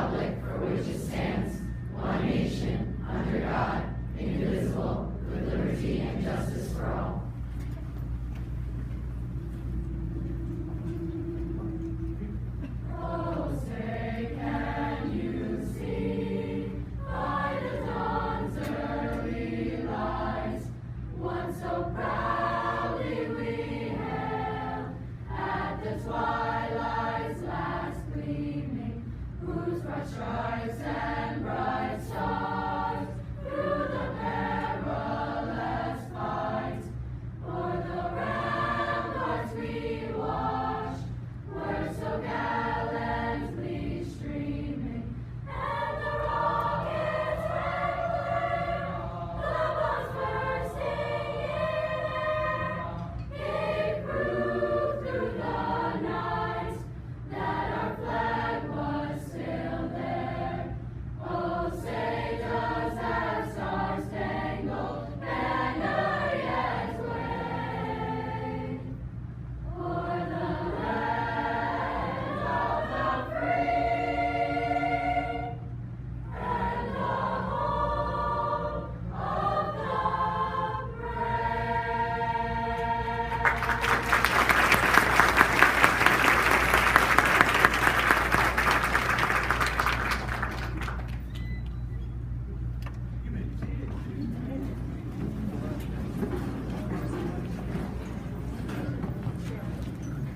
republic for which it stands, one nation, under God, indivisible, with liberty and justice for all. Oh, say, can you see by the dawn's early light, one so proudly we hailed at the twilight's last gleaming, whose bright stripes and bright stars through the perilous fight o'er the ramparts we watched were so gallantly streaming, and the rockets rattling, the bombs bursting in air, gave proof through the night that our flag was still there. Oh, say does that star-spangled banner yet wave o'er the land of the free and the home of the brave?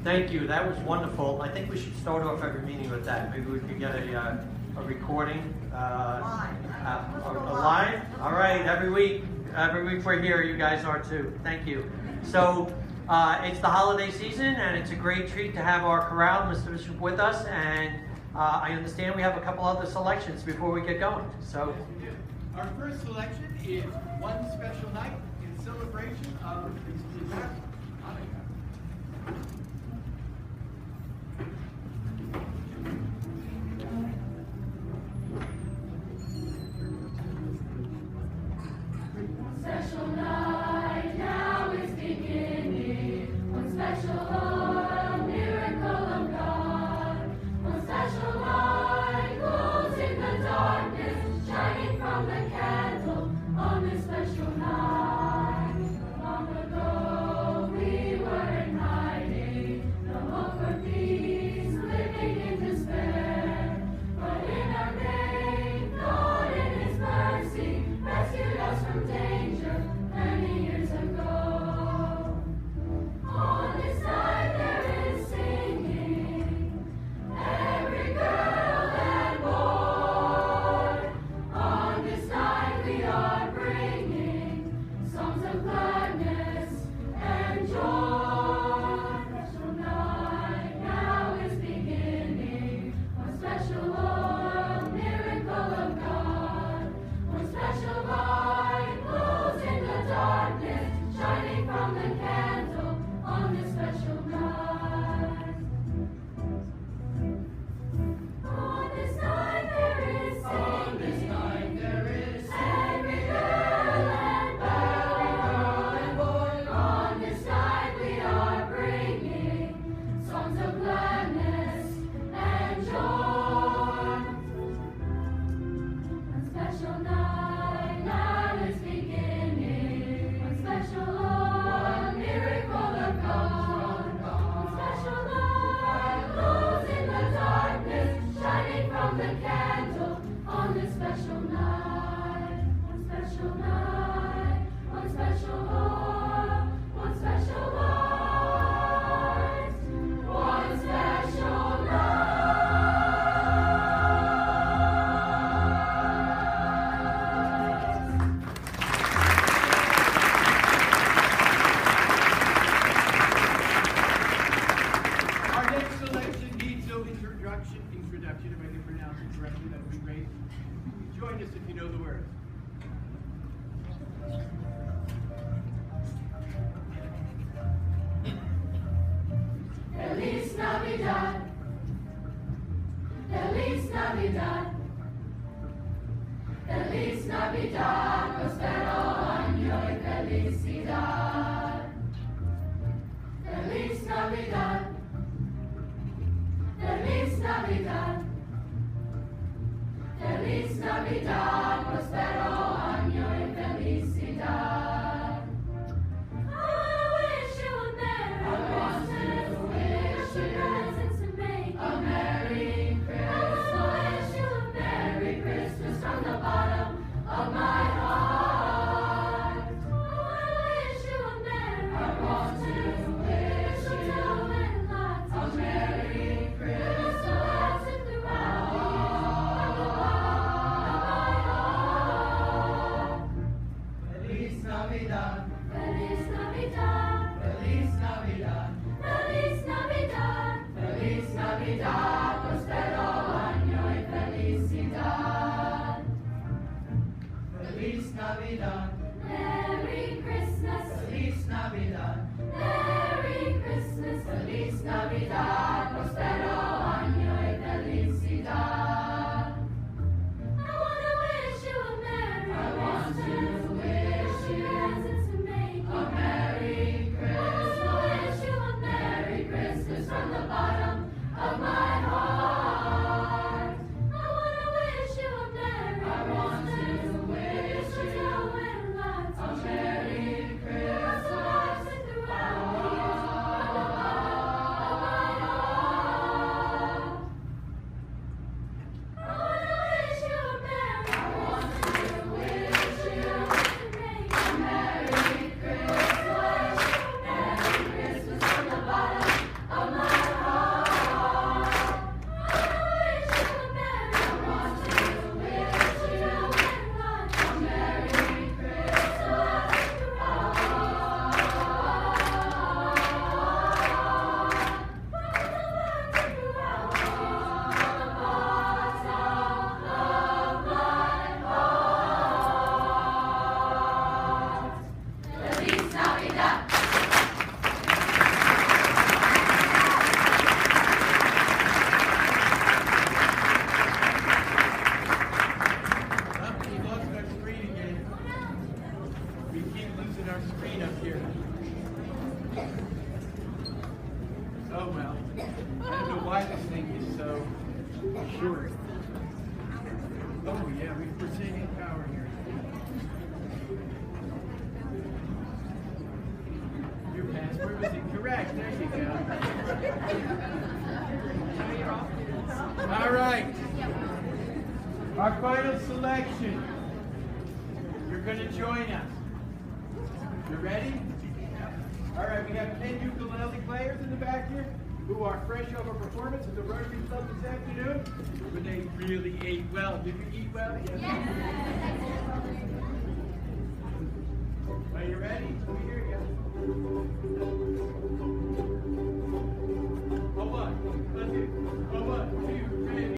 Thank you. That was wonderful. I think we should start off every meeting with that. Maybe we could get a recording. Live. All right. Every week we're here. You guys are too. Thank you. So it's the holiday season, and it's a great treat to have our chorale, Mr. Bishop, with us. And I understand we have a couple other selections before we get going. So Yes, we do. Our first selection is One Special Night in celebration of the Hanukkah. Special night now is beginning, one special miracle of God, one special light glows in the darkness, shining from the candle on this special night. Long ago we were in hiding, no hope for peace, living in despair, but in our pain, God in His mercy rescued us from danger many years ago. On this night there is singing, every girl and boy. On this night we are bringing songs of gladness and joy. Special night now is beginning, one special miracle of God, one special light glows in the darkness, shining from the candle on this special night. On this night there is singing, every girl and boy. On this night we are bringing songs of gladness and joy. One special night now is beginning, one special miracle of God. One special light glows in the darkness, shining from the candle on this special night. One special night, one special light, one special light, one special night. Our next selection needs no introduction. If I can pronounce it correctly, that would be great. Join us if you know the words. Feliz Navidad, Feliz Navidad, Feliz Navidad, prospero año y felicidad. Feliz Navidad, Feliz Navidad, Navidad, prospero año y felicidad. I wish you a Merry Christmas. Wish you presents to make a Merry Christmas. I wish you a Merry Christmas from the bottom of my heart. I wish you a Merry Christmas. Wish you and lots of Merry Christmas lasting throughout the years from the bottom of my heart. Feliz Navidad. Feliz Navidad. Feliz Navidad. Feliz Navidad, Feliz Navidad, prospero año y felicidad. Feliz Navidad. Merry Christmas, Feliz Navidad. Merry Christmas, Feliz Navidad, prospero año y felicidad. I wanna wish you a Merry Christmas. Wish you presents to make a Merry Christmas. I wish you a Merry Christmas from the bottom of my heart. I wanna wish you a Merry Christmas. Wish you and lots of Merry Christmas lasting throughout the years from the bottom of my heart. I wanna wish you a Merry Christmas. Wish you to make a Merry Christmas. Wish you a Merry Christmas from the bottom of my heart. I wish you a Merry Christmas. Wish you and lots of Merry Christmas lasting throughout the Feliz Navidad. Oh, we lost our screen again. We keep losing our screen up here. Oh well. I don't know why this thing is so short. Oh yeah, we're saving power here. Your password was incorrect. There you go. All right. Our final selection. You're going to join us. You ready? All right, we have 10 ukulele players in the back here who are fresh off a performance at the Rotary Club this afternoon, where they really ate well. Did you eat well? Yes. Are you ready? Here you go. One, two, ready.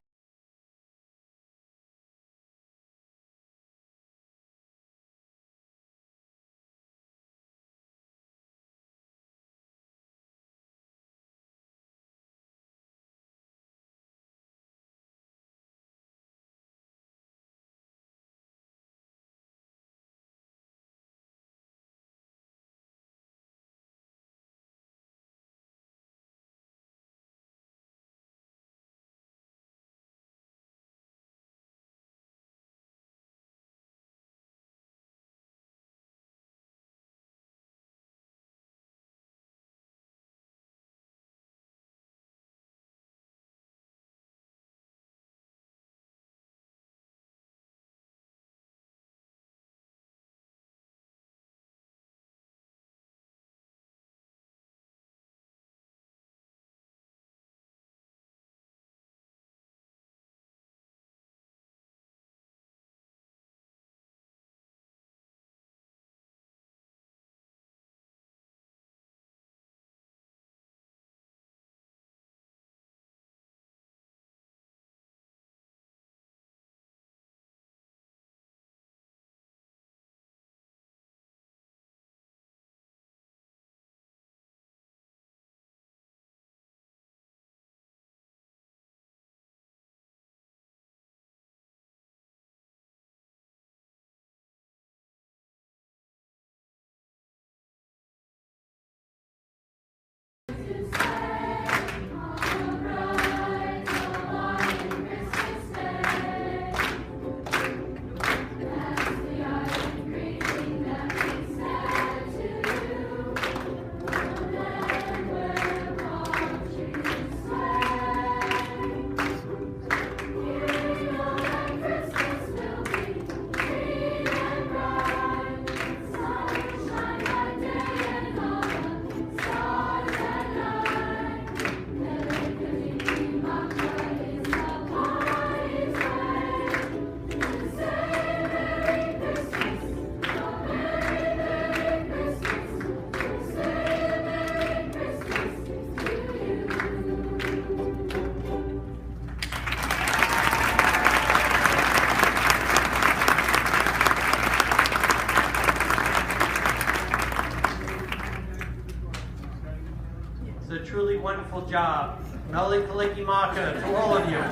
job. Meli Kalikimaka, to all of you.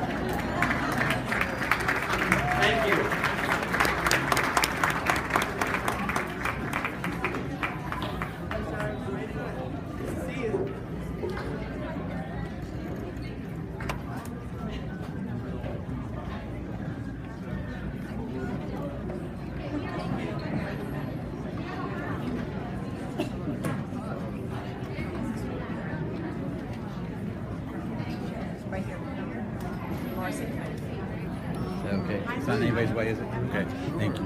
Thank you. Okay, it's not anybody's way, is it? Okay, thank you.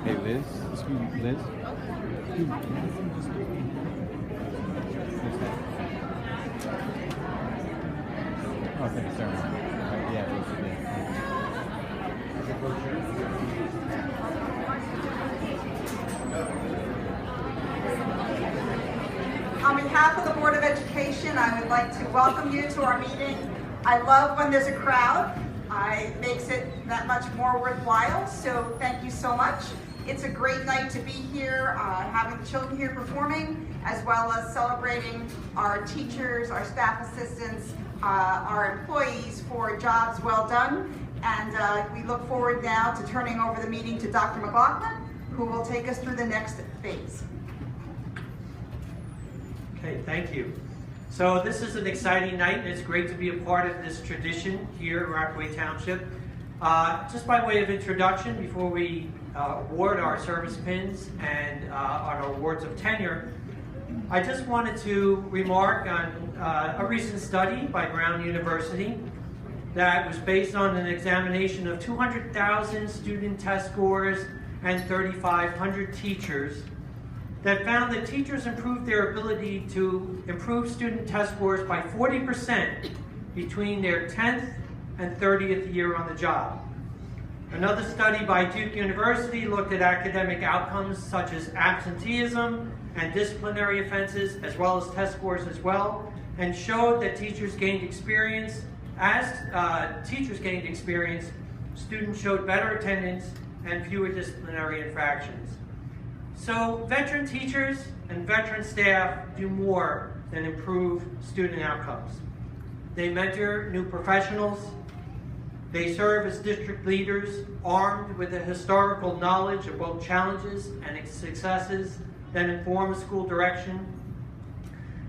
Hey Liz, excuse me, Liz. Oh, thank you, sir. Yeah, On behalf of the Board of Education, I would like to welcome you to our meeting. I love when there's a crowd. It makes it that much more worthwhile, so thank you so much. It's a great night to be here, having the children here performing, as well as celebrating our teachers, our staff assistants, our employees for jobs well done. And we look forward now to turning over the meeting to Dr. McLaughlin, who will take us through the next phase. Okay, thank you. So this is an exciting night, and it's great to be a part of this tradition here at Rockaway Township. Just by way of introduction, before we award our service pins and our awards of tenure, I just wanted to remark on a recent study by Brown University that was based on an examination of 200,000 student test scores and 3,500 teachers that found that teachers improved their ability to improve student test scores by 40% between their 10th and 30th year on the job. Another study by Duke University looked at academic outcomes such as absenteeism and disciplinary offenses, as well as test scores as well, and showed that teachers gained experience. As teachers gained experience, students showed better attendance and fewer disciplinary infractions. So veteran teachers and veteran staff do more than improve student outcomes. They mentor new professionals. They serve as district leaders armed with a historical knowledge of both challenges and successes that inform school direction.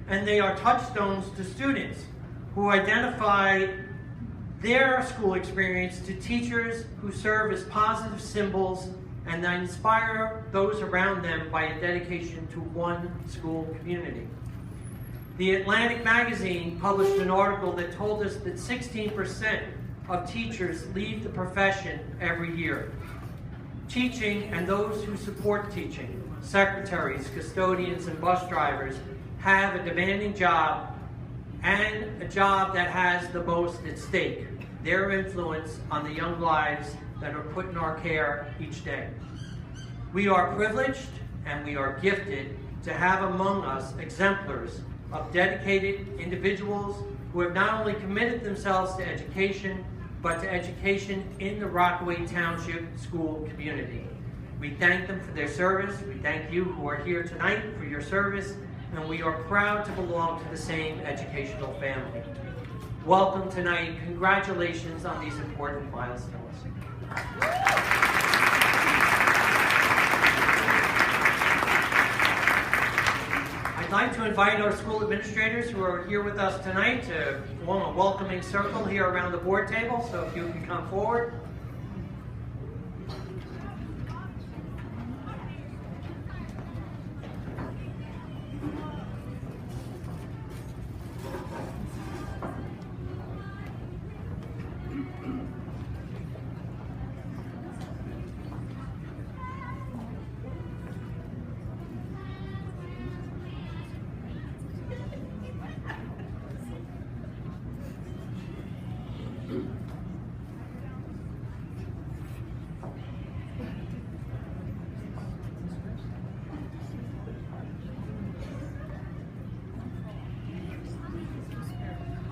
And they are touchstones to students who identify their school experience to teachers who serve as positive symbols and that inspire those around them by a dedication to one school community. The Atlantic magazine published an article that told us that 16% of teachers leave the profession every year. Teaching and those who support teaching, secretaries, custodians, and bus drivers, have a demanding job and a job that has the most at stake, their influence on the young lives that are put in our care each day. We are privileged and we are gifted to have among us exemplars of dedicated individuals who have not only committed themselves to education, but to education in the Rockaway Township school community. We thank them for their service. We thank you who are here tonight for your service, and we are proud to belong to the same educational family. Welcome tonight. Congratulations on these important milestones. I'd like to invite our school administrators who are here with us tonight to form a welcoming circle here around the board table, so if you can come forward.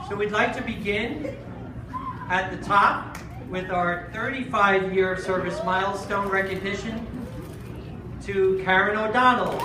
So we'd like to begin at the top with our 35-year service milestone recognition to Karen O'Donnell.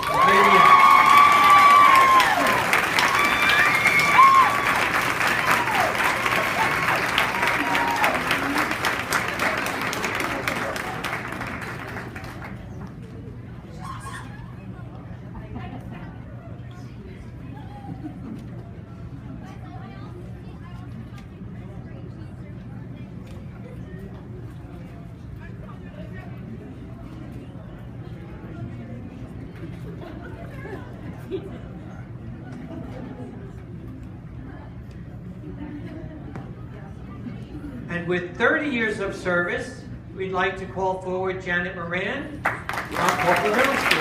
And with 30 years of service, we'd like to call forward Janet Moran from Corporal Middle School.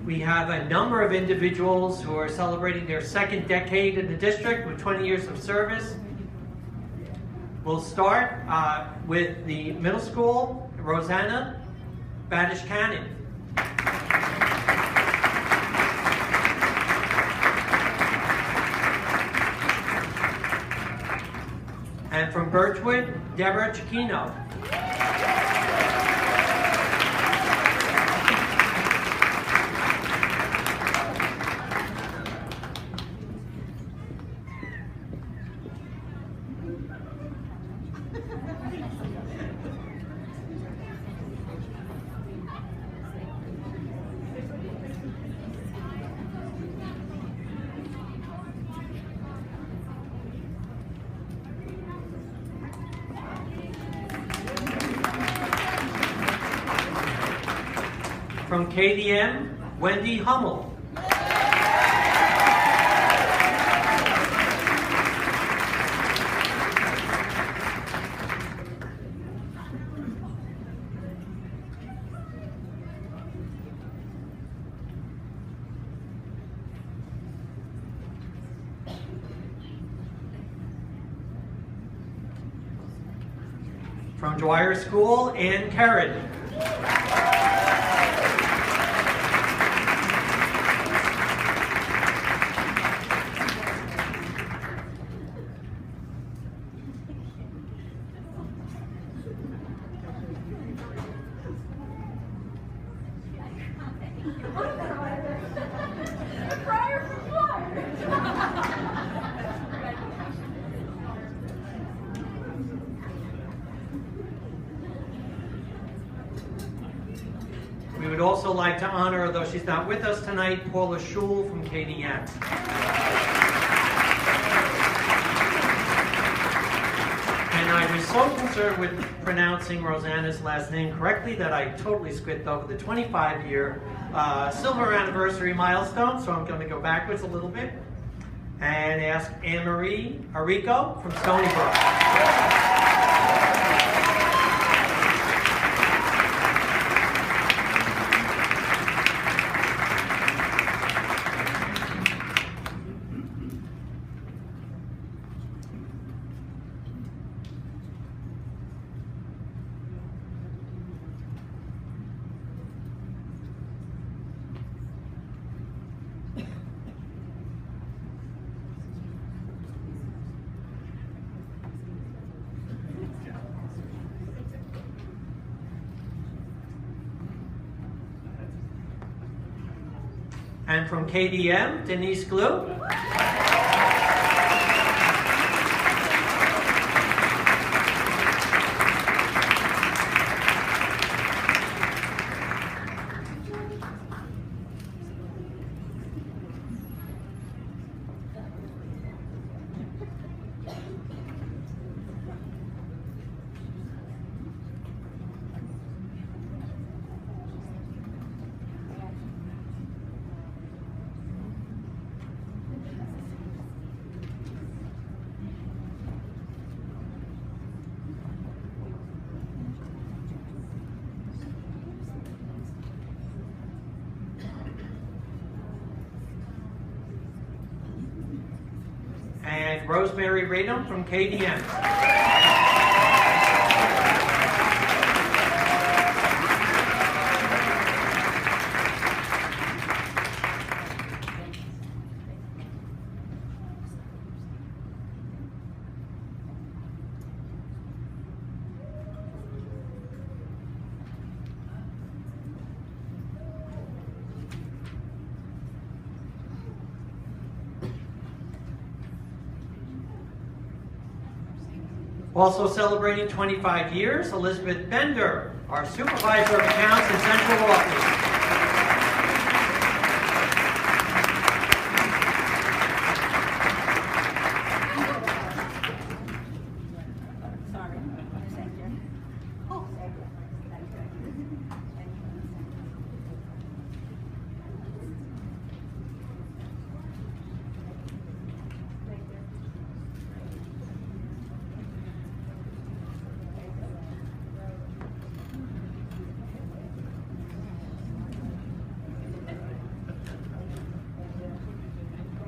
We have a number of individuals who are celebrating their second decade in the district with 20 years of service. We'll start with the middle school, Rosanna Badish Cannon. And from Birchwood, Deborah Chiquino. From KDM, Wendy Hummel. From Dwyer School, Ann Carrot. We would also like to honor, although she's not with us tonight, Paula Schul from KDM. And I was so concerned with pronouncing Rosanna's last name correctly that I totally skipped over the 25-year silver anniversary milestone, so I'm going to go backwards a little bit and ask Anne-Marie Arico from Stony Brook. And from KDM, Denise Glue. and Rosemary Radom from KDM. Also celebrating 25 years, Elizabeth Bender, our Supervisor of Accounts in Central Office.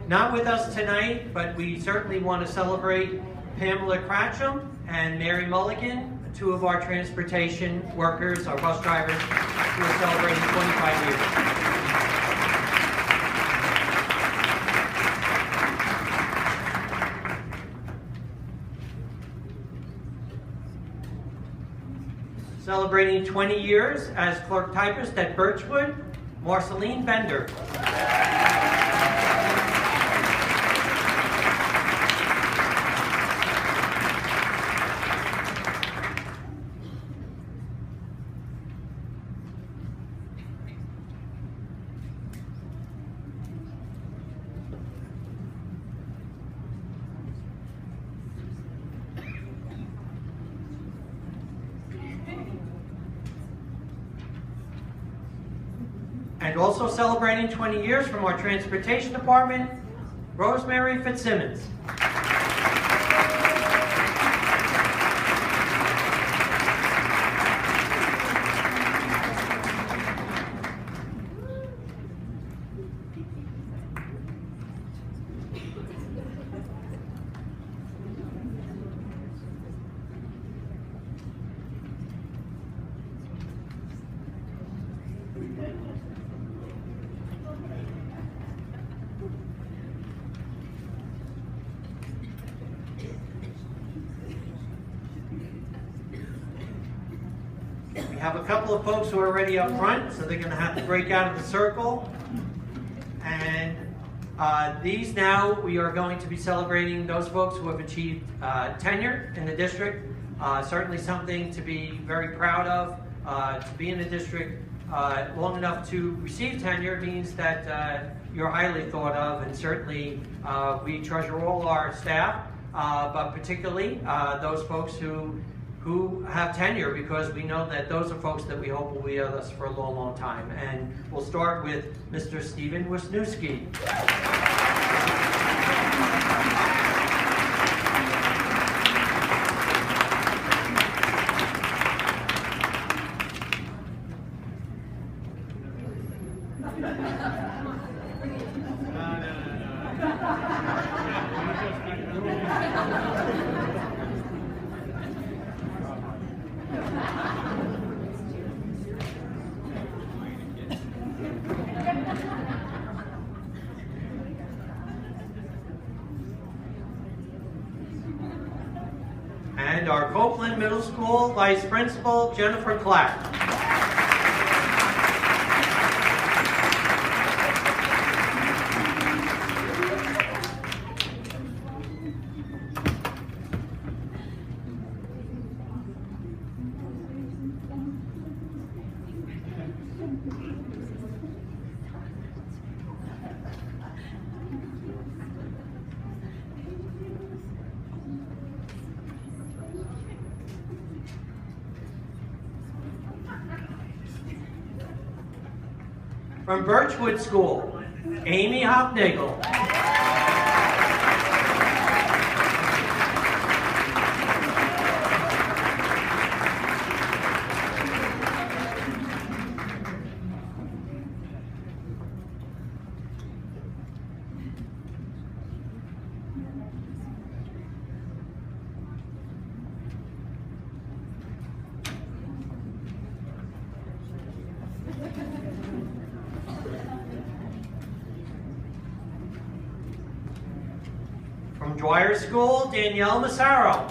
Not with us tonight, but we certainly want to celebrate Pamela Cratcham and Mary Mulligan, two of our transportation workers, our bus drivers, who are celebrating 25 years. Celebrating 20 years as clerk typist at Birchwood, Marceline Bender. And also celebrating 20 years from our transportation department, Rosemary Fitzsimmons. We have a couple of folks who are already up front, so they're going to have to break out of the circle. And these now, we are going to be celebrating those folks who have achieved tenure in the district. Certainly something to be very proud of. To be in the district long enough to receive tenure means that you're highly thought of, and certainly we treasure all our staff, but particularly those folks who have tenure, because we know that those are folks that we hope will be with us for a long, long time. And we'll start with Mr. Stephen Wisniewski. And our Copeland Middle School Vice Principal, Jennifer Clack. From Birchwood School, Amy Hopnagel. From Dwyer School, Danielle Massaro.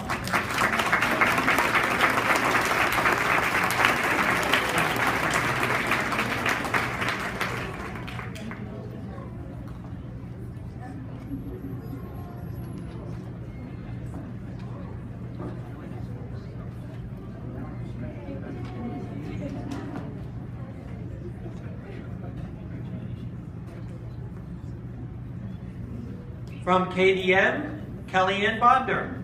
From KDM, Kellyanne Bodner.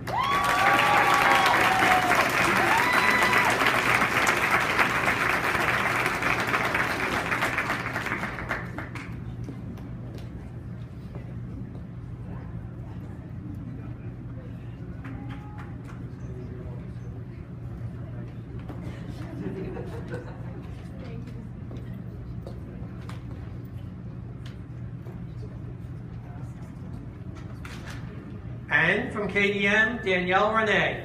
And from KDM, Danielle Renee.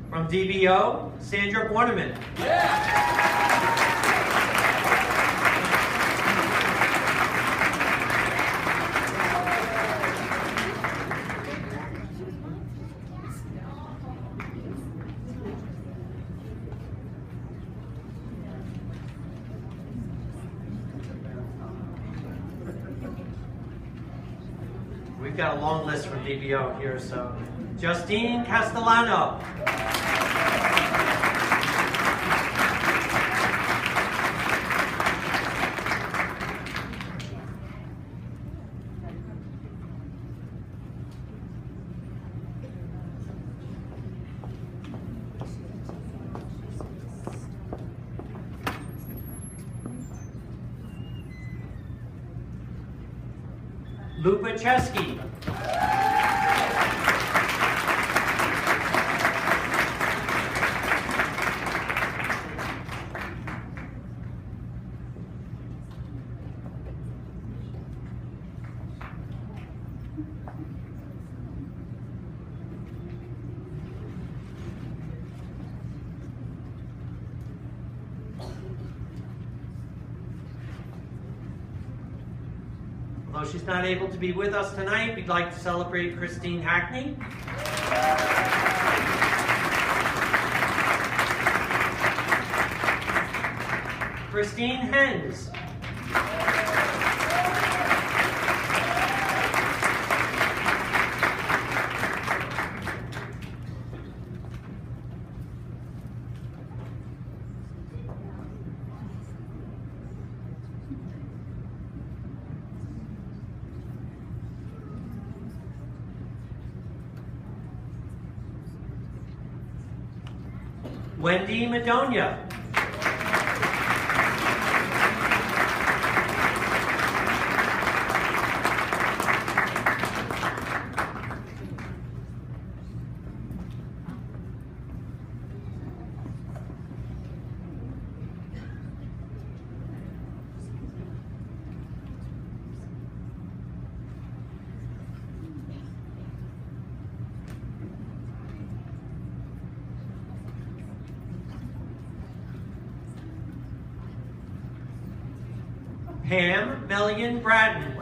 From DBO, Sandra Borneman. We've got a long list from DBO here, so. Justine Castellano. Lupa Chesky. Although she's not able to be with us tonight, we'd like to celebrate Christine Hackney. Christine Hens. Wendy Madonia. Pam Melian Bradden.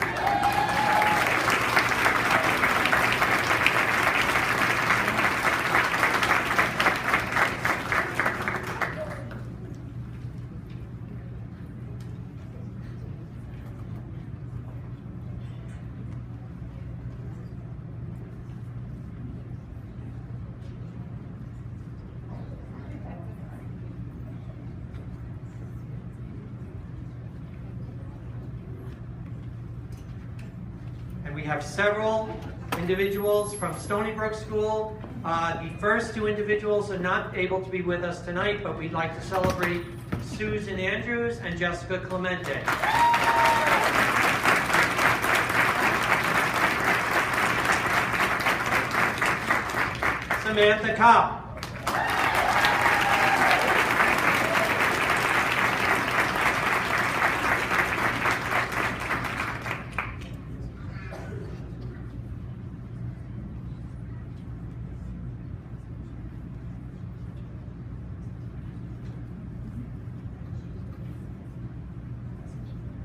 We have several individuals from Stony Brook School. The first two individuals are not able to be with us tonight, but we'd like to celebrate Susan Andrews and Jessica Clemente. Samantha Cobb.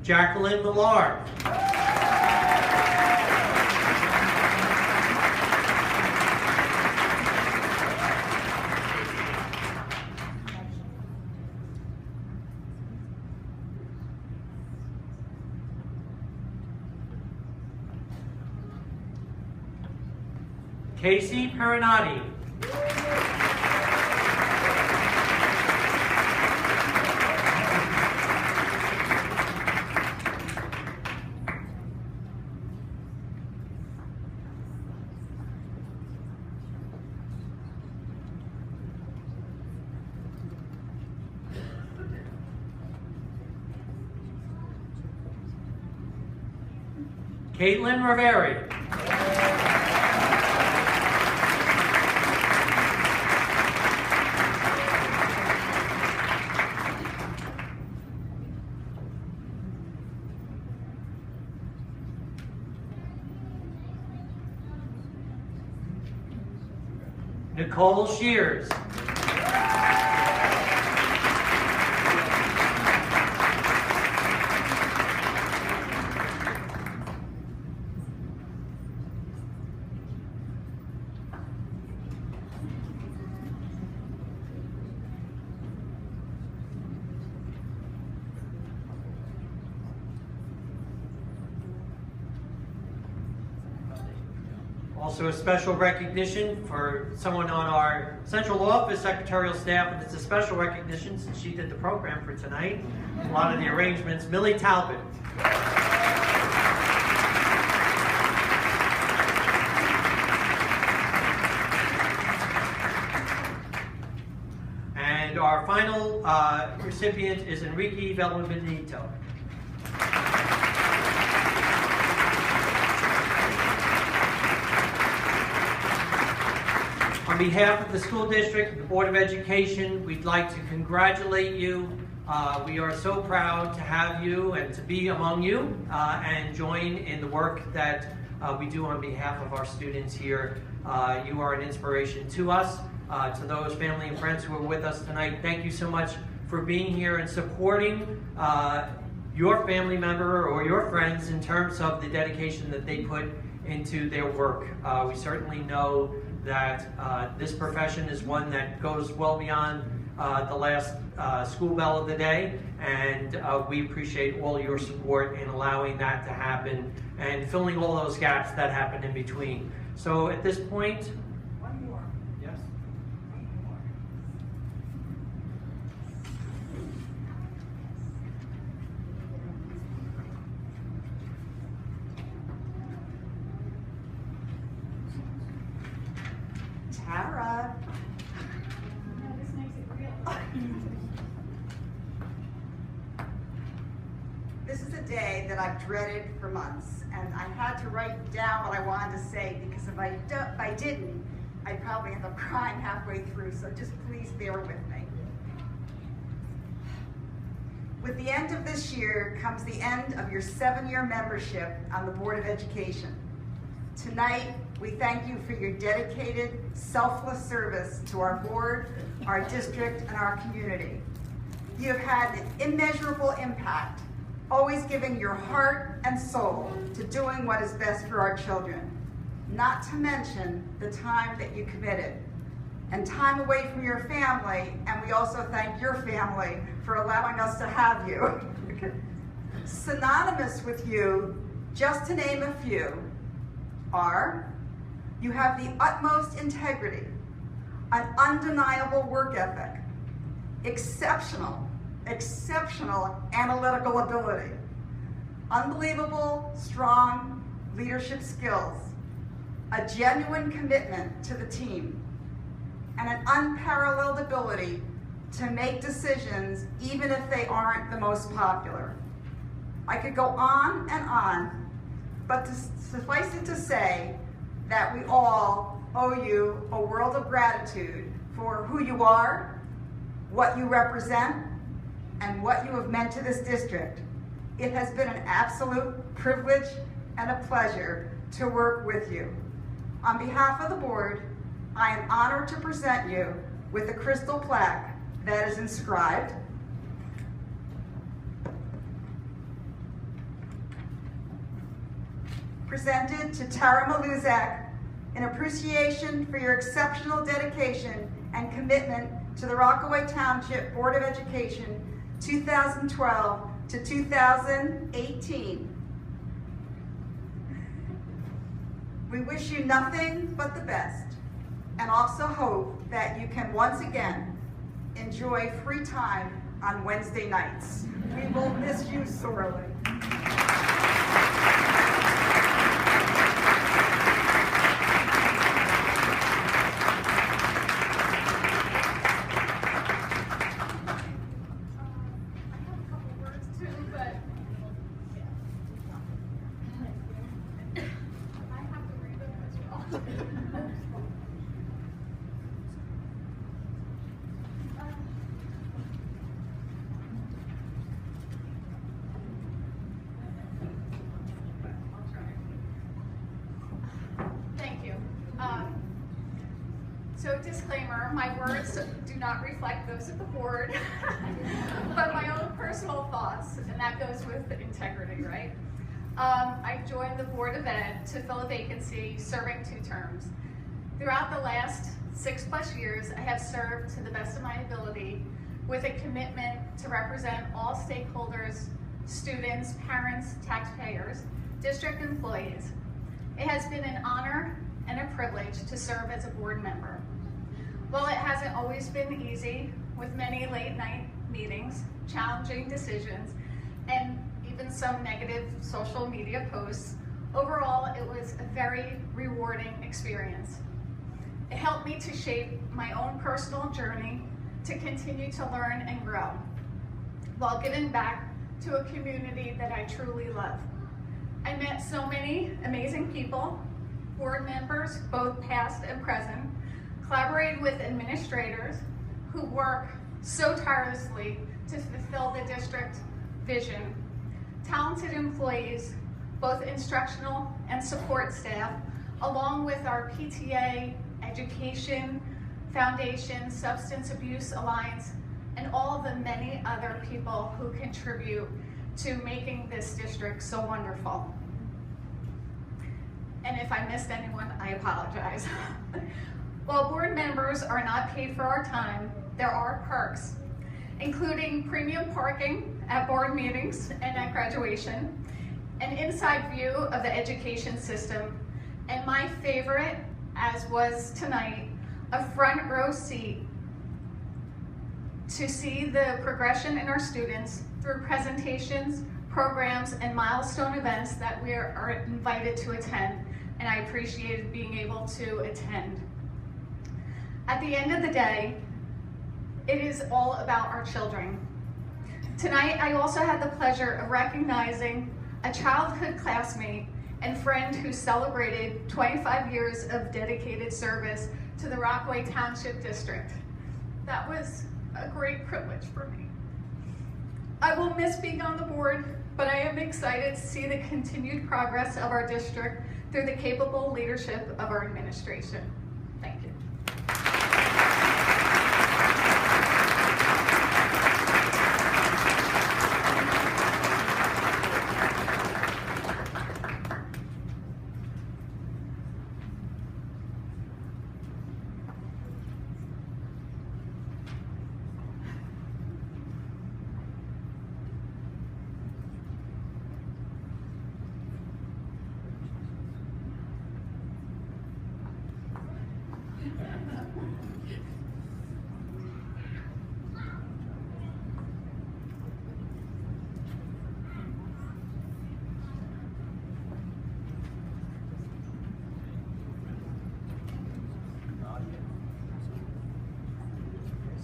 Jacqueline Millard. Casey Perinati. Caitlin Riveri. Nicole Shears. Also a special recognition for someone on our central office secretarial staff, and it's a special recognition since she did the program for tonight. A lot of the arrangements, Millie Talbot. And our final recipient is Enrique Velobenito. On behalf of the school district, the Board of Education, we'd like to congratulate you. We are so proud to have you and to be among you and join in the work that we do on behalf of our students here. You are an inspiration to us, to those family and friends who are with us tonight. Thank you so much for being here and supporting your family member or your friends in terms of the dedication that they put into their work. We certainly know that this profession is one that goes well beyond the last school bell of the day, and we appreciate all your support in allowing that to happen and filling all those gaps that happen in between. So at this point, One more. yes. Tara. This is a day that I've dreaded for months, and I had to write down what I wanted to say, because if I didn't, I'd probably end up crying halfway through, so just please bear with me. With the end of this year comes the end of your 7-year membership on the Board of Education. Tonight, we thank you for your dedicated, selfless service to our board, our district, and our community. You have had an immeasurable impact, always giving your heart and soul to doing what is best for our children, not to mention the time that you committed, and time away from your family, and we also thank your family for allowing us to have you. Synonymous with you, just to name a few, are: you have the utmost integrity, an undeniable work ethic, exceptional analytical ability, unbelievable strong leadership skills, a genuine commitment to the team, and an unparalleled ability to make decisions even if they aren't the most popular. I could go on and on, but suffice it to say that we all owe you a world of gratitude for who you are, what you represent, and what you have meant to this district. It has been an absolute privilege and a pleasure to work with you. On behalf of the board, I am honored to present you with a crystal plaque that is inscribed, presented to Tara Maluzak in appreciation for your exceptional dedication and commitment to the Rockaway Township Board of Education 2012 to 2018. We wish you nothing but the best, and also hope that you can once again enjoy free time on Wednesday nights. We will miss you sorely. Thank you. So disclaimer, my words do not reflect those of the board, but my own personal thoughts, and that goes with integrity, right? I joined the Board of Ed to fill a vacancy, serving 2 terms. Throughout the last 6+ years, I have served to the best of my ability with a commitment to represent all stakeholders, students, parents, taxpayers, district employees. It has been an honor and a privilege to serve as a board member. While it hasn't always been easy, with many late night meetings, challenging decisions, and even some negative social media posts, overall it was a very rewarding experience. It helped me to shape my own personal journey to continue to learn and grow, while giving back to a community that I truly love. I met so many amazing people, board members, both past and present, collaborated with administrators who work so tirelessly to fulfill the district vision, talented employees, both instructional and support staff, along with our PTA, education, foundation, substance abuse alliance, and all of the many other people who contribute to making this district so wonderful. And if I missed anyone, I apologize. While board members are not paid for our time, there are perks, including premium parking at board meetings and at graduation, an inside view of the education system, and my favorite, as was tonight, a front row seat to see the progression in our students through presentations, programs, and milestone events that we are invited to attend, and I appreciated being able to attend. At the end of the day, it is all about our children. Tonight, I also had the pleasure of recognizing a childhood classmate and friend who celebrated 25 years of dedicated service to the Rockaway Township District. That was a great privilege for me. I will miss being on the board, but I am excited to see the continued progress of our district through the capable leadership of our administration. Thank you.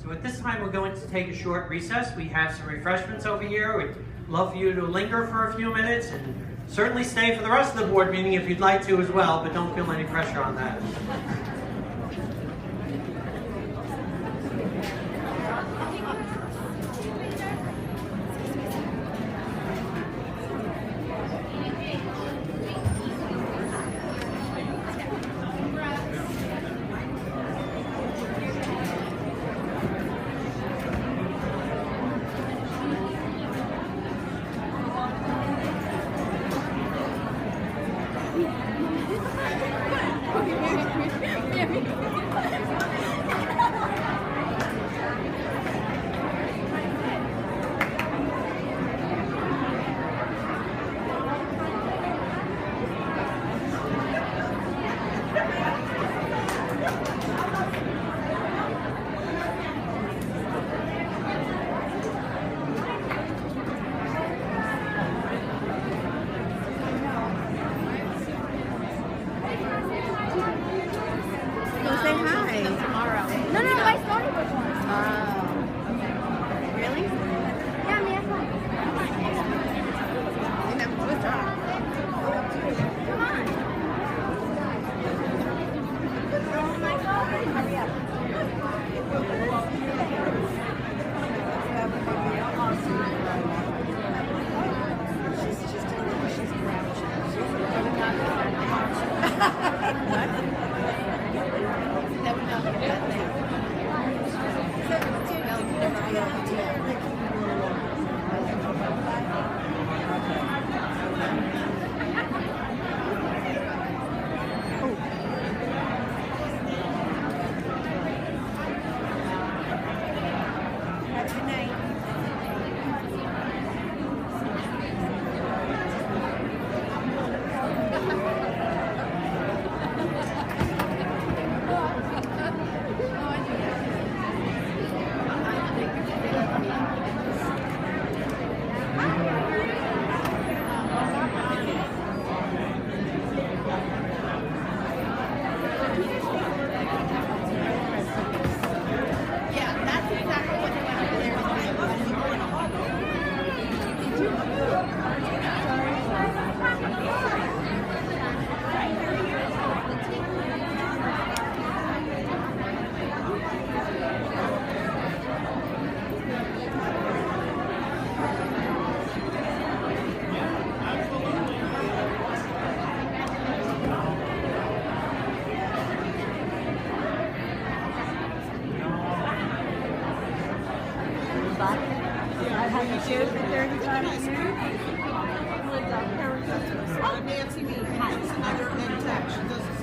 So at this time, we're going to take a short recess. We have some refreshments over here. We'd love for you to linger for a few minutes and certainly stay for the rest of the board meeting if you'd like to as well, but don't feel any pressure on that.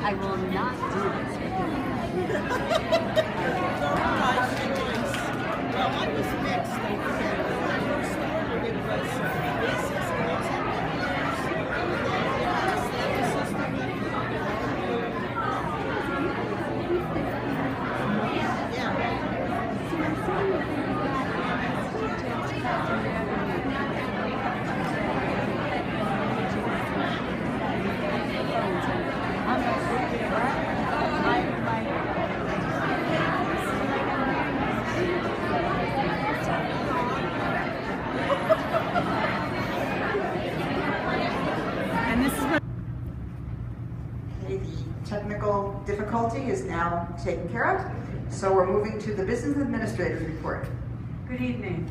I will not do Technical difficulty is now taken care of, so we're moving to the business administrator's report. Good evening.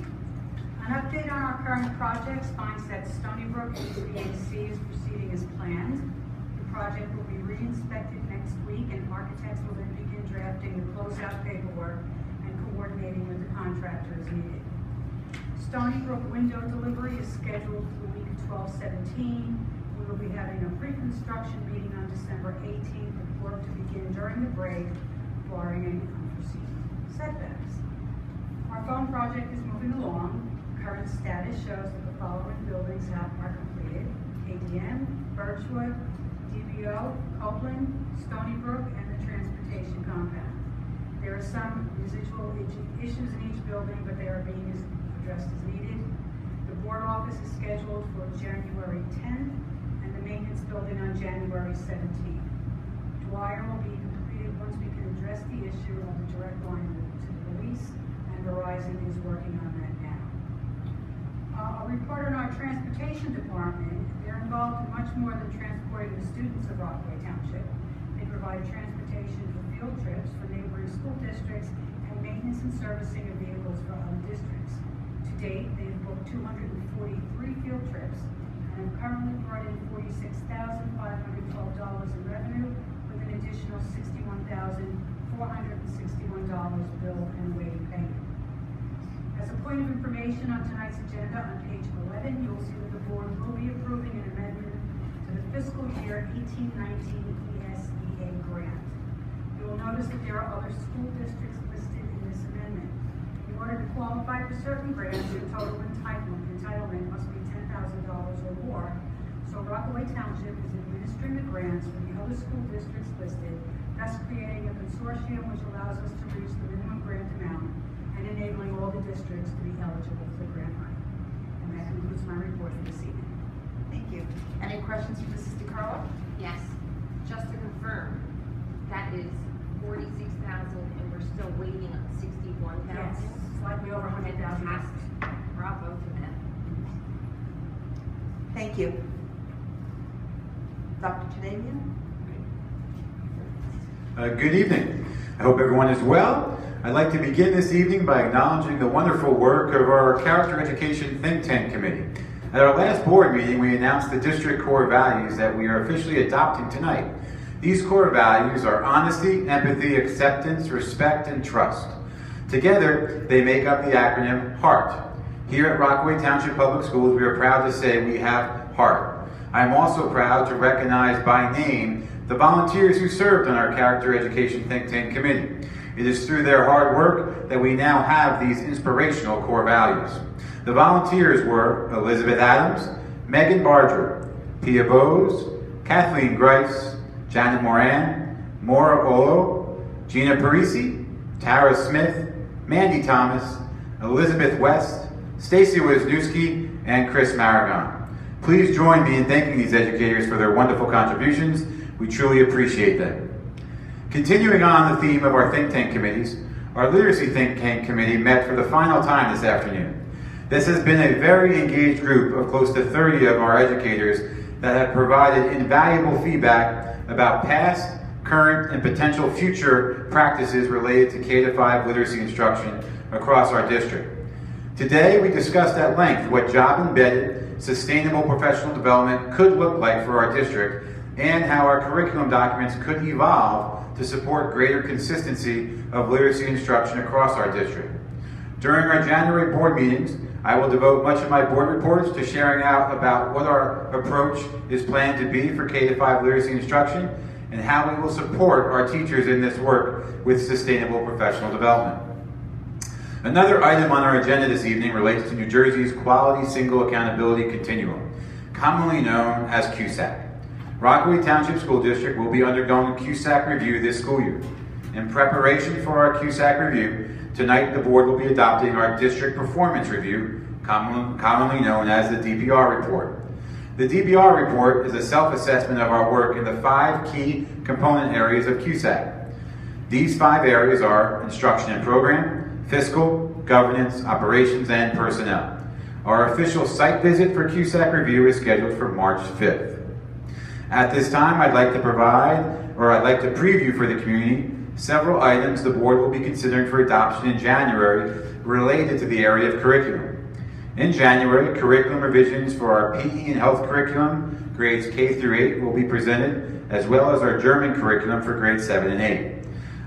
An update on our current projects finds that Stony Brook HVAC is proceeding as planned. The project will be re-inspected next week, and architects will then begin drafting the closeout paperwork and coordinating with the contractor as needed. Stony Brook window delivery is scheduled for the week of 12/17. We will be having a pre-construction meeting on December 18th with work to begin during the break, barring any unforeseen setbacks. Our phone project is moving along. Current status shows that the following buildings are completed: ADM, Birchwood, DBO, Copeland, Stony Brook, and the transportation compound. There are some residual issues in each building, but they are being addressed as needed. The board office is scheduled for January 10th, and the maintenance building on January 17th. Dwyer will be completed once we can address the issue of the direct line to the police Horizon is working on that now. A report on our transportation department. They're involved in much more than transporting the students of Rockaway Township. They provide transportation for field trips for neighboring school districts and maintenance and servicing of vehicles for other districts. To date, they've booked 243 field trips and have currently brought in $46,512 in revenue with an additional $61,461 bill and waiting payment. As a point of information on tonight's agenda, on page 11, you'll see that the board will be approving an amendment to the fiscal year 1819 ESEA grant. You will notice that there are other school districts listed in this amendment. In order to qualify for certain grants, your total entitlement must be $10,000 or more. So Rockaway Township is administering the grants for the other school districts listed, thus creating a consortium which allows us to reach the minimum grant amount and enabling all the districts to be eligible for the grant money. And that concludes my report for this evening. Thank you. Any questions for Mrs. DeCarlo? Yes, just to confirm, that is 46,000 and we're still waiting on 61,000? Yes, slightly over 100,000. Fantastic. Bravo to them. Thank you. Dr. Tadamian? Good evening. I hope everyone is well. I'd like to begin this evening by acknowledging the wonderful work of our Character Education Think Tank Committee. At our last board meeting, we announced the district core values that we are officially adopting tonight. These core values are honesty, empathy, acceptance, respect, and trust. Together, they make up the acronym HEART. Here at Rockaway Township Public Schools, we are proud to say we have HEART. I am also proud to recognize by name the volunteers who served on our Character Education Think Tank Committee. It is through their hard work that we now have these inspirational core values. The volunteers were Elizabeth Adams, Megan Barger, Pia Bose, Kathleen Grice, Janet Moran, Maura Olo, Gina Parisi, Tara Smith, Mandy Thomas, Elizabeth West, Stacy Wisniewski, and Chris Maragon. Please join me in thanking these educators for their wonderful contributions. We truly appreciate them. Continuing on the theme of our think tank committees, our Literacy Think Tank Committee met for the final time this afternoon. This has been a very engaged group of close to 30 of our educators that have provided invaluable feedback about past, current, and potential future practices related to K-5 literacy instruction across our district. Today, we discussed at length what job-embedded, sustainable professional development could look like for our district and how our curriculum documents could evolve to support greater consistency of literacy instruction across our district. During our January board meetings, I will devote much of my board reports to sharing out about what our approach is planned to be for K-5 literacy instruction and how we will support our teachers in this work with sustainable professional development. Another item on our agenda this evening relates to New Jersey's Quality Single Accountability Continuum, commonly known as QSAC. Rockaway Township School District will be undergoing a QSAC review this school year. In preparation for our QSAC review, tonight the board will be adopting our District Performance Review, commonly known as the DPR report. The DPR report is a self-assessment of our work in the 5 key component areas of QSAC. These 5 areas are instruction and program, fiscal, governance, operations, and personnel. Our official site visit for QSAC review is scheduled for March 5th. At this time, I'd like to preview for the community several items the board will be considering for adoption in January related to the area of curriculum. In January, curriculum revisions for our PE and health curriculum, grades K through 8, will be presented, as well as our German curriculum for grades 7 and 8.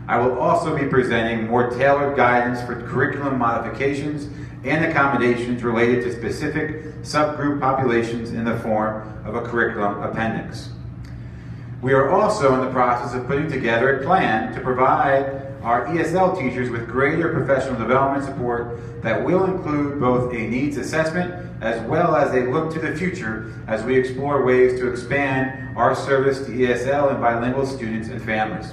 I will also be presenting more tailored guidance for curriculum modifications and accommodations related to specific subgroup populations in the form of a curriculum appendix. We are also in the process of putting together a plan to provide our ESL teachers with greater professional development support that will include both a needs assessment as well as a look to the future as we explore ways to expand our service to ESL and bilingual students and families.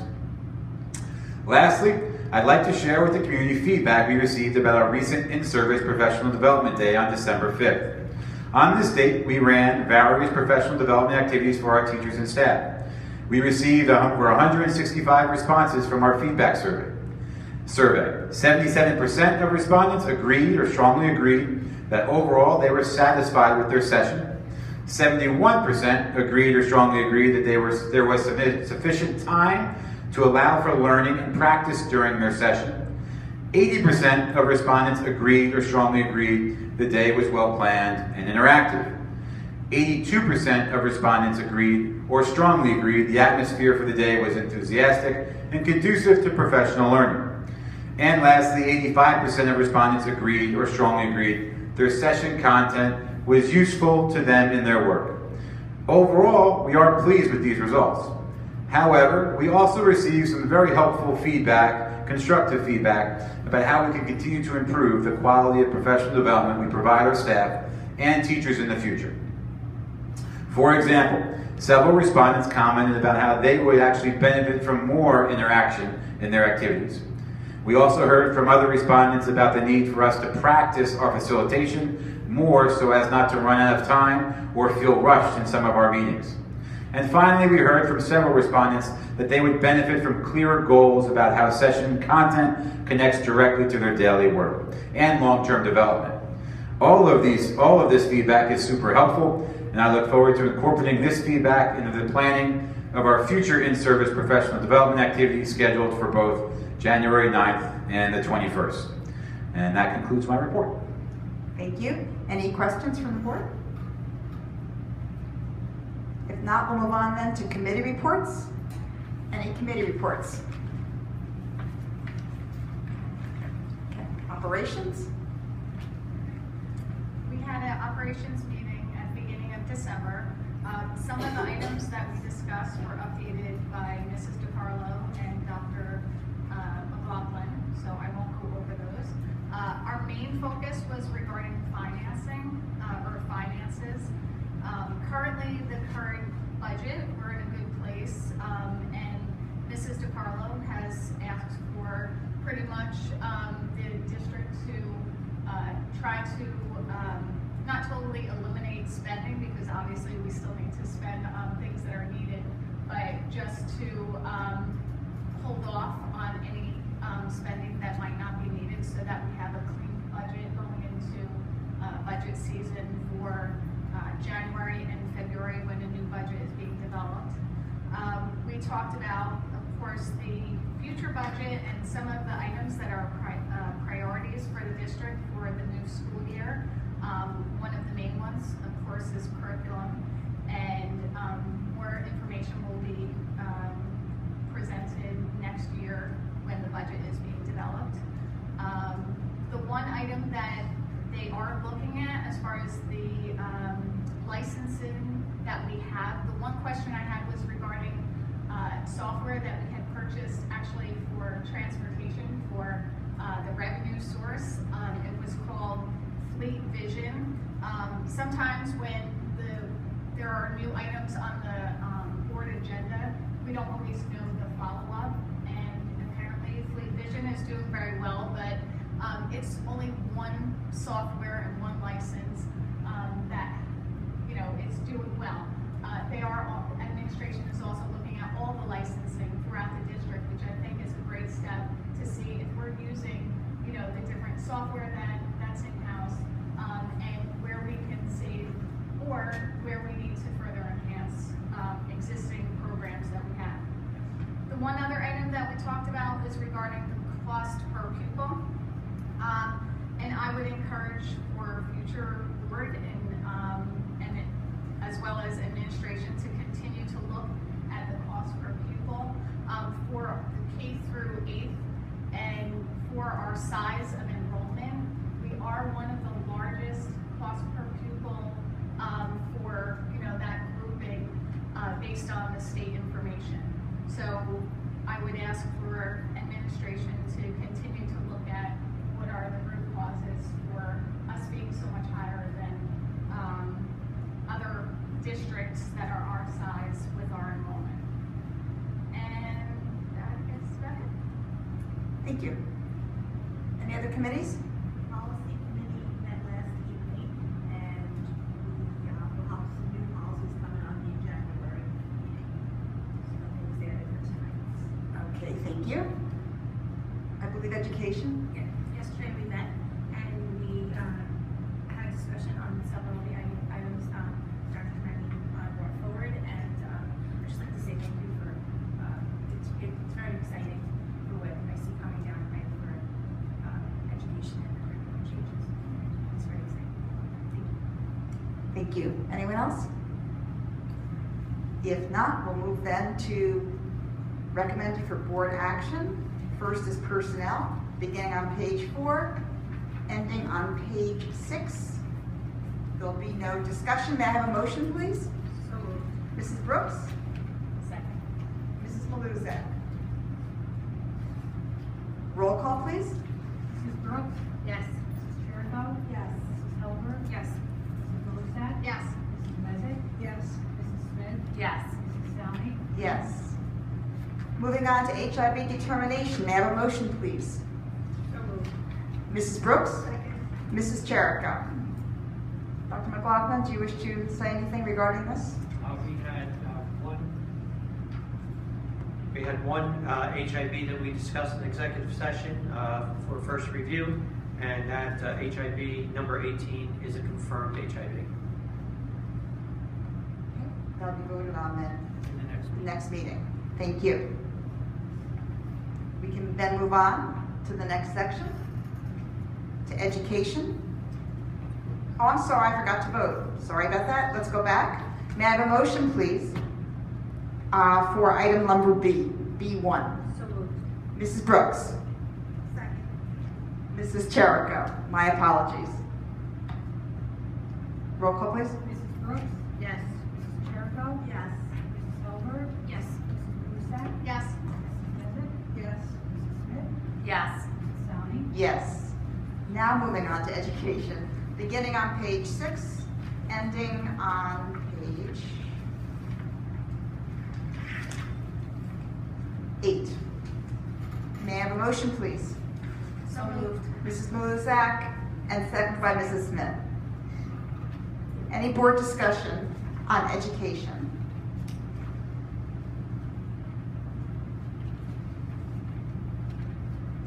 Lastly, I'd like to share with the community feedback we received about our recent in-service professional development day on December 5th. On this date, we ran various professional development activities for our teachers and staff. We received over 165 responses from our feedback survey. survey. 77% of respondents agreed or strongly agreed that overall they were satisfied with their session. 71% agreed or strongly agreed that there was sufficient time to allow for learning and practice during their session. 80% of respondents agreed or strongly agreed the day was well planned and interactive. 82% of respondents agreed or strongly agreed the atmosphere for the day was enthusiastic and conducive to professional learning. And lastly, 85% of respondents agreed or strongly agreed their session content was useful to them in their work. Overall, we are pleased with these results. However, we also received some very helpful feedback, constructive feedback, about how we can continue to improve the quality of professional development we provide our staff and teachers in the future. For example, several respondents commented about how they would actually benefit from more interaction in their activities. We also heard from other respondents about the need for us to practice our facilitation more so as not to run out of time or feel rushed in some of our meetings. And finally, we heard from several respondents that they would benefit from clearer goals about how session content connects directly to their daily work and long-term development. All of this feedback is super helpful, and I look forward to incorporating this feedback into the planning of our future in-service professional development activities scheduled for both January 9th and the 21st. And that concludes my report. Thank you. Any questions from the board? If not, we'll move on then to committee reports. Any committee reports? Okay. Operations? We had an operations meeting at the beginning of December. Some of the items that we discussed were updated by Mrs. DiCarlo and Dr. McLaughlin, so I won't go over those. Our main focus was regarding financing, or finances. Currently, the current budget, we're in a good place, and Mrs. DiCarlo has asked for pretty much the district to try to not totally eliminate spending, because obviously we still need to spend on things that are needed, but just to hold off on any spending that might not be needed, so that we have a clean budget going into budget season for January and February when a new budget is being developed. We talked about, of course, the future budget and some of the items that are priorities for the district for the new school year. One of the main ones, of course, is curriculum, and more information will be presented next year when the budget is being developed. The one item that they are looking at as far as the licensing that we have, the one question I had was regarding software that we had purchased actually for transportation for the revenue source. It was called Fleet Vision. Sometimes when there are new items on the board agenda, we don't always know the follow-up, and apparently Fleet Vision is doing very well, but it's only one software and one license that is doing well. Administration is also looking at all the licensing throughout the district, which I think is a great step to see if we're using the different software that's in-house, and where we can save or where we need to further enhance existing programs that we have. The one other item that we talked about was regarding the cost per pupil, and I would encourage for future board and as well as administration to continue to look at the cost per pupil for the K through 8th, and for our size of enrollment, we are one of the largest cost per pupil for that grouping based on the state information. So I would ask for administration to continue to look at what are the root causes for us being so much higher than other districts that are our size with our enrollment. And that is about it. Thank you. Any other committees? Policy committee met last evening, and we will have some new policies coming on the January meeting. So things added for tonight. Okay, thank you. I believe education? Yeah, yesterday we met and we had a discussion on several of the items Dr. Kennedy brought forward, and I'd just like to say thank you for, it's very exciting for what I see coming down the pipe for education and curriculum changes. It's very exciting. Thank you. Thank you. Anyone else? If not, we'll move then to recommended for board action. First is personnel, beginning on page 4, ending on page 6. There'll be no discussion. May I have a motion, please? So moved. Mrs. Brooks? Second. Mrs. Maluzak? Roll call, please. Mrs. Brooks? Yes. Mrs. Jericho? Yes. Mrs. Helber? Yes. Mrs. Belisat? Yes. Mrs. Mezak? Yes. Mrs. Smith? Yes. Mrs. Salmi? Yes. Moving on to HIV determination. May I have a motion, please? So moved. Mrs. Brooks? Second. Mrs. Jericho? Dr. McLaughlin, do you wish to say anything regarding this? We had one HIB that we discussed in executive session for first review, and that HIB number 18 is a confirmed HIB. That'll be voted on then In the next meeting. next meeting. Thank you. We can then move on to the next section, to education. Oh, I'm sorry, I forgot to vote. Sorry about that. Let's go back. May I have a motion, please, for item number B, B1. So moved. Mrs. Brooks. Second. Mrs. Jericho. My apologies. Roll call, please. Mrs. Brooks? Yes. Mrs. Jericho? Yes. Mrs. Helber? Yes. Mrs. Belisat? Yes. Mrs. Mezak? Yes. Mrs. Smith? Yes. Mrs. Salmi? Yes. Now moving on to education, beginning on page 6, ending on page 8. May I have a motion, please? So moved. Mrs. Maluzak, and seconded by Mrs. Smith. Any board discussion on education?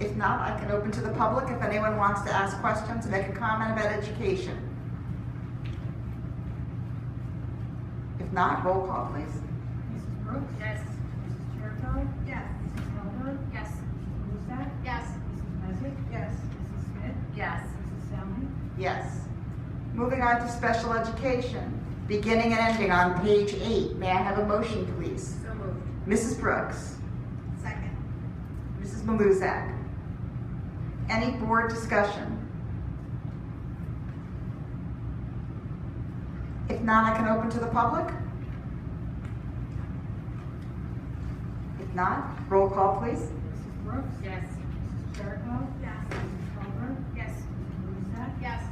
If not, I can open to the public if anyone wants to ask questions, make a comment about education. If not, roll call, please. Mrs. Brooks? Yes. Mrs. Jericho? Yes. Mrs. Helber? Yes. Mrs. Belisat? Yes. Mrs. Mezak? Yes. Mrs. Smith? Yes. Mrs. Salmi? Yes. Moving on to special education, beginning and ending on page 8. May I have a motion, please? So moved. Mrs. Brooks. Second. Mrs. Maluzak. Any board discussion? If not, I can open to the public. If not, roll call, please. Mrs. Brooks? Yes. Mrs. Jericho? Yes. Mrs. Helber? Yes. Mrs. Belisat? Yes.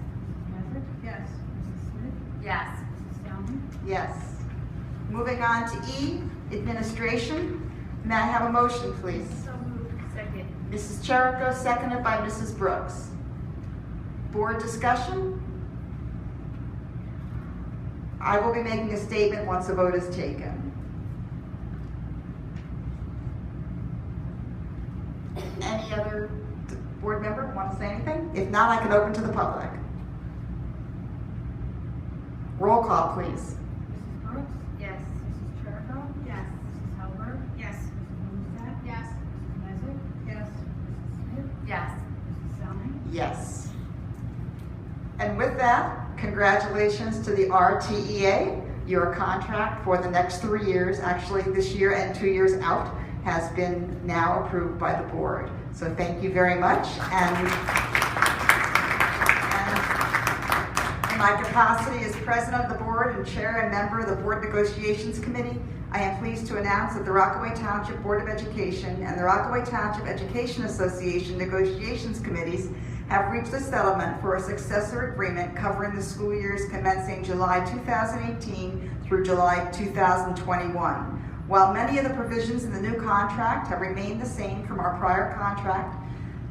Mrs. Mezak? Yes. Mrs. Smith? Yes. Mrs. Salmi? Yes. Moving on to E, administration. May I have a motion, please? So moved. Second. Mrs. Jericho, seconded by Mrs. Brooks. Board discussion? I will be making a statement once a vote is taken. Any other board member want to say anything? If not, I can open to the public. Roll call, please. Mrs. Brooks? Yes. Mrs. Jericho? Yes. Mrs. Helber? Yes. Mrs. Belisat? Yes. Mrs. Mezak? Yes. Mrs. Smith? Yes. Mrs. Salmi? Yes. And with that, congratulations to the RTEA. Your contract for the next 3 years, actually this year and 2 years out, has been now approved by the board. So thank you very much. And in my capacity as president of the board and chair and member of the board negotiations committee, I am pleased to announce that the Rockaway Township Board of Education and the Rockaway Township Education Association negotiations committees have reached a settlement for a successor agreement covering the school years commencing July 2018 through July 2021. While many of the provisions in the new contract have remained the same from our prior contract,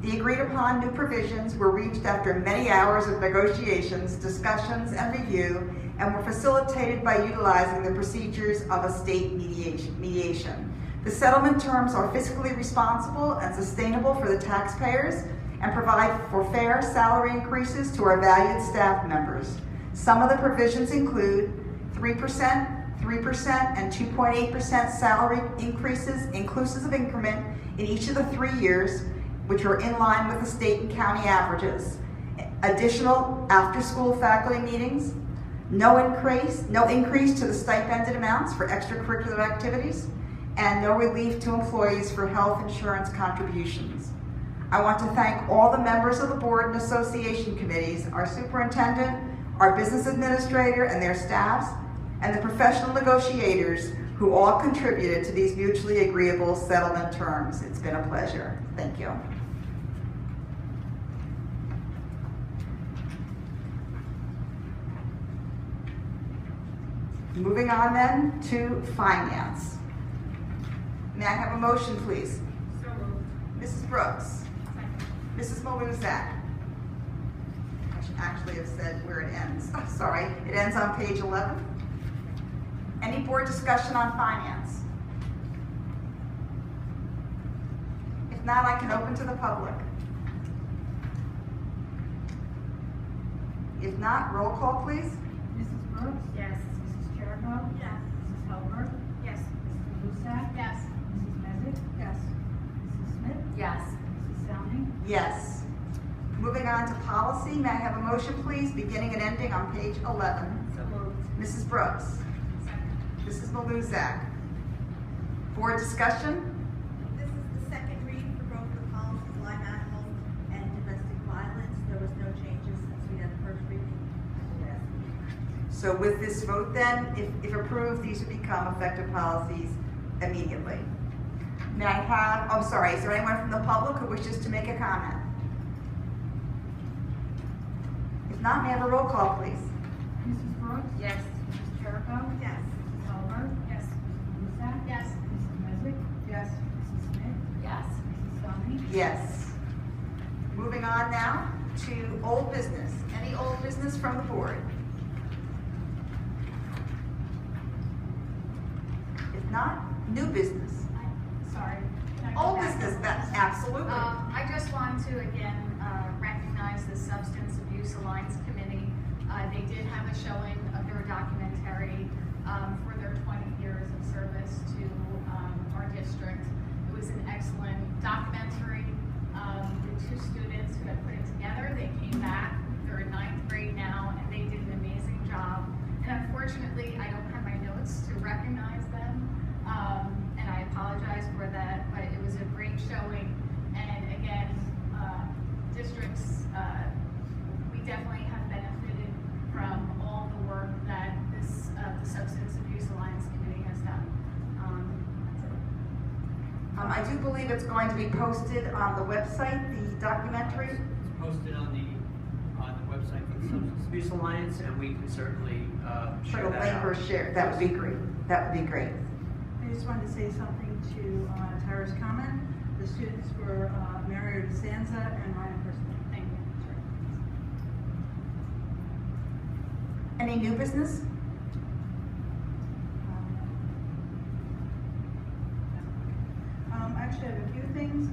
the agreed upon new provisions were reached after many hours of negotiations, discussions, and review, and were facilitated by utilizing the procedures of a state mediation. The settlement terms are fiscally responsible and sustainable for the taxpayers and provide for fair salary increases to our valued staff members. Some of the provisions include 3%, 3%, and 2.8% salary increases inclusive of increment in each of the 3 years, which are in line with the state and county averages. Additional after-school faculty meetings, no increase to the stipended amounts for extracurricular activities, and no relief to employees for health insurance contributions. I want to thank all the members of the board and association committees, our superintendent, our business administrator and their staffs, and the professional negotiators who all contributed to these mutually agreeable settlement terms. It's been a pleasure. Thank you. Moving on then to finance. May I have a motion, please? So moved. Mrs. Brooks. Second. Mrs. Maluzak. I should actually have said where it ends. Oh, sorry, it ends on page 11. Any board discussion on finance? If not, I can open to the public. If not, roll call, please. Mrs. Brooks? Yes. Mrs. Jericho? Yes. Mrs. Helberg? Yes. Mrs. Lusak? Yes. Mrs. Mezak? Yes. Mrs. Smith? Yes. Mrs. Downing? Yes. Moving on to policy, may I have a motion, please, beginning and ending on page 11? So moved. Mrs. Brooks. Second. Mrs. Maluzak. Board discussion? This is the second read for both the policies, live animals and domestic violence. There was no changes since we had the first reading. So with this vote then, if approved, these would become effective policies immediately. May I have, I'm sorry, is there anyone from the public who wishes to make a comment? If not, may I have a roll call, please? Mrs. Brooks? Yes. Mrs. Jericho? Yes. Mrs. Helberg? Yes. Mrs. Lusak? Yes. Mrs. Mezak? Yes. Mrs. Smith? Yes. Mrs. Downing? Yes. Moving on now to old business. Any old business from the board? If not, new business. Sorry. Can I go Old back? business, that's absolutely. I just want to again recognize the Substance Abuse Alliance Committee. They did have a showing of their documentary for their 20 years of service to our district. It was an excellent documentary. The two students who had put it together, they came back. They're in 9th grade now, and they did an amazing job. And unfortunately, I don't have my notes to recognize them. And I apologize for that, but it was a great showing. And again, districts, we definitely have benefited from all the work that this, the Substance Abuse Alliance Committee has done. That's it. I do believe it's going to be posted on the website, the documentary. It's posted on the website for the Substance Abuse Alliance, and we can certainly Put share a that link out. or share, that would be great. That would be great. I just wanted to say something to Tara's comment. The students were Mario DeSanza and Ryan Personal. Thank you. Any new business? Actually, I have a few things.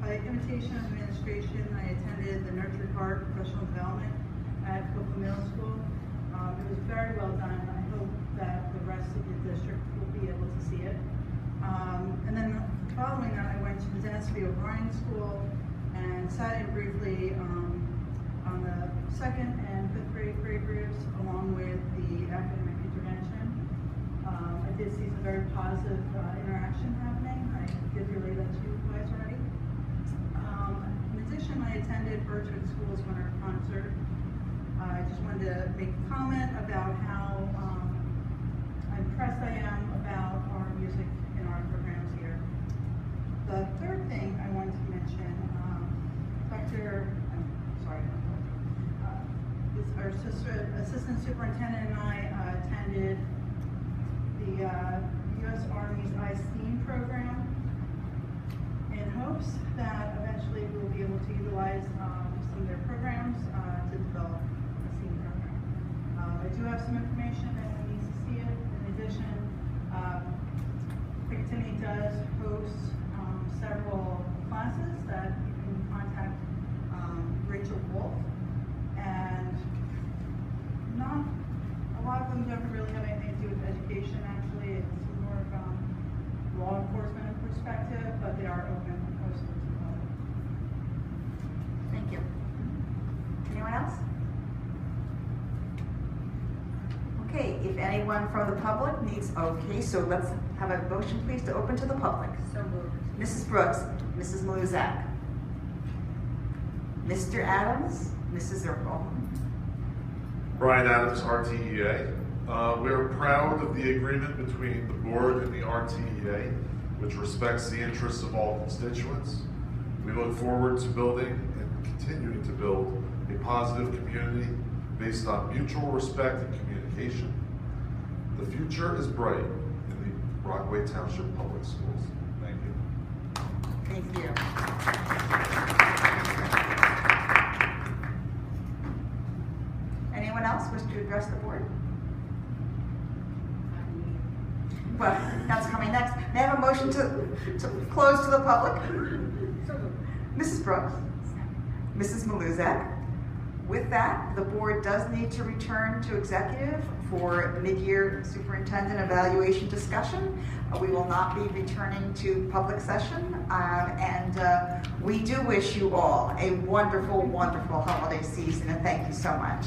By invitation of administration, I attended the Nurture Heart Professional Development at Copeland Middle School. It was very well done. I hope that the rest of the district will be able to see it. And then following that, I went to the Dennis B. O'Brien School and sat in briefly on the 2nd and 5th grade groups, along with the academic intervention. I did see some very positive interaction happening. I did relay that to you guys already. In addition, I attended Birchwood School's winter concert. I just wanted to make a comment about how impressed I am about our music and art programs here. The third thing I wanted to mention, our assistant superintendent and I attended the U.S. Army's iSTEAM program in hopes that eventually we'll be able to utilize some of their programs to develop a STEAM program. I do have some information that needs to see it. In addition, Picatinny does them don't really have anything to do with education, actually. It's more of law enforcement perspective, but they are open mostly to the public. Thank you. Anyone else? Okay, if anyone from the public needs, okay, so let's have a motion please to open to the public. So moved. Mrs. Brooks, Mrs. Maluzak. Mr. Adams, Mrs. Zirkle. Brian Adams, RTEA. We're proud of the agreement between the board and the RTEA, which respects the interests of all constituents. We look forward to building and continuing to build a positive community based on mutual respect and communication. The future is bright in the Rockaway Township Public Schools. Thank you. Thank you. Anyone else wish to address the board? Well, that's coming next. May I have a motion to close to the public? Mrs. Brooks, Mrs. Maluzak. With that, the board does need to return to executive for mid-year superintendent evaluation discussion. We will not be returning to public session, and we do wish you all a wonderful, wonderful holiday season, and thank you so much.